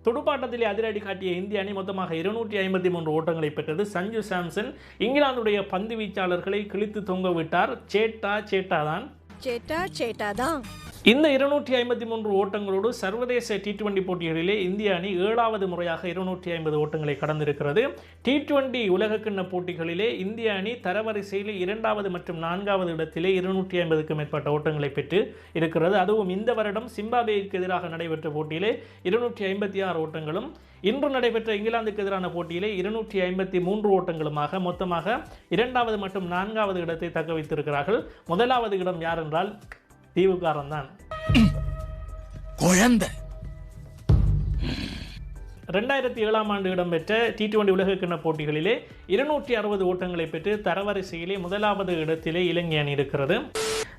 துடுப்பாட்டத்திலே அதிரடி காட்டிய இந்திய அணி மொத்தமாக 253 ஓட்டங்களை பெற்றது. சஞ்சு சாம்சன் இங்கிலாந்துடைய பந்து வீச்சாளர்களை கிழித்து தொங்க விட்டார். சேட்டா தான். இந்த 253 ஓட்டங்களோடு சர்வதேச T20 போட்டிகளிலே இந்திய அணி 7வது முறையாக 250 ஓட்டங்களை கடந்திருக்கிறது. T20 உலகக்கிண்ண போட்டிகளிலே இந்திய அணி தரவரிசையிலே 2வது மற்றும் 4வது இடத்திலே 250க்கும் மேற்பட்ட ஓட்டங்களை பெற்று இருக்கிறது. அதுவும் இந்த வருடம் சிம்பாப்வேக்கு எதிராக நடைபெற்ற போட்டியிலே 256 ஓட்டங்களும், இன்று நடைபெற்ற இங்கிலாந்துக்கு எதிரான போட்டியிலே 253 ஓட்டங்களுமாக மொத்தமாக 2வது மற்றும் 4வது இடத்தை தக்க வைத்திருக்கிறார்கள். முதலாவது இடம் யார் என்றால் தீவுக்காரன் தான். 2007ஆம் ஆண்டு இடம்பெற்ற T20 உலகக்கிண்ண போட்டிகளிலே 260 ஓட்டங்களை பெற்று தரவரிசையிலே முதலாவது இடத்திலே இலங்கை அணி இருக்கிறது.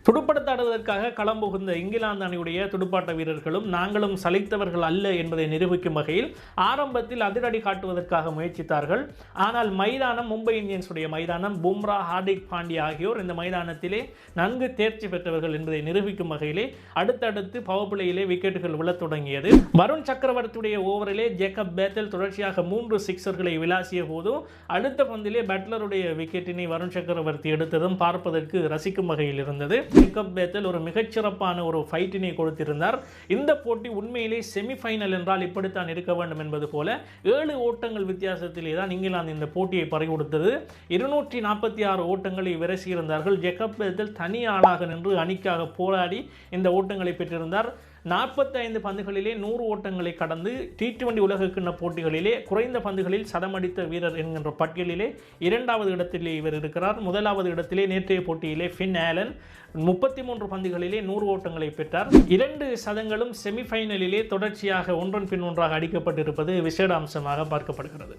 துடுப்படுத்தாடுவதற்காக களம் புகுந்த இங்கிலாந்து அணியுடைய துடுப்பாட்ட வீரர்களும் நாங்களும் சலித்தவர்கள் அல்ல என்பதை நிரூபிக்கும் வகையில் ஆரம்பத்தில் அதிரடி காட்டுவதற்காக முயற்சித்தார்கள். ஆனால் மைதானம் மும்பை இந்தியன்ஸுடைய மைதானம், பும்ரா, ஹார்திக் பாண்டியா ஆகியோர் இந்த மைதானத்திலே நன்கு தேர்ச்சி பெற்றவர்கள் என்பதை நிரூபிக்கும் வகையிலே அடுத்தடுத்து பவர் பிளேயிலே விக்கெட்டுகள் விழத் தொடங்கியது. வருண் சக்கரவர்த்தியுடைய ஓவரிலே ஜேக்கப் பேத்தல் தொடர்ச்சியாக 3 சிக்ஸர்களை விளாசிய போது அடுத்த பந்திலே பட்லருடைய விக்கெட்டினை வருண் சக்கரவர்த்தி எடுத்ததும் பார்ப்பதற்கு ரசிக்கும் வகையில் இருந்தது. ஜேக்கப் பேத்தல் ஒரு மிகச்சிறப்பான ஒரு ஃபைட்டினை கொடுத்திருந்தார். இந்த போட்டி உண்மையிலே செமிஃபைனல் என்றால் இப்படித்தான் இருக்க வேண்டும் என்பது போல 7 ஓட்டங்கள் வித்தியாசத்திலே தான் இங்கிலாந்து இந்த போட்டியை பறிகொடுத்தது. 246 ஓட்டங்களை விரசியிருந்தார்கள். ஜேக்கப் பேத்தல் தனி ஆளாக நின்று அணிக்காக போராடி இந்த ஓட்டங்களை பெற்றிருந்தார். 45 பந்துகளிலே 100 ஓட்டங்களை கடந்து T20 உலகக்கிண்ண போட்டிகளிலே குறைந்த பந்துகளில் சதமடித்த வீரர் என்கின்ற பட்டியலிலே 2வது இடத்திலே இவர் இருக்கிறார். முதலாவது இடத்திலே நேற்றைய போட்டியிலே ஃபின் ஆலன் 33 பந்துகளிலே 100 ஓட்டங்களை பெற்றார். 2 சதங்களும் செமிஃபைனலிலே தொடர்ச்சியாக ஒன்றன் பின் ஒன்றாக அடிக்கப்பட்டிருப்பது விசேட அம்சமாக பார்க்கப்படுகிறது.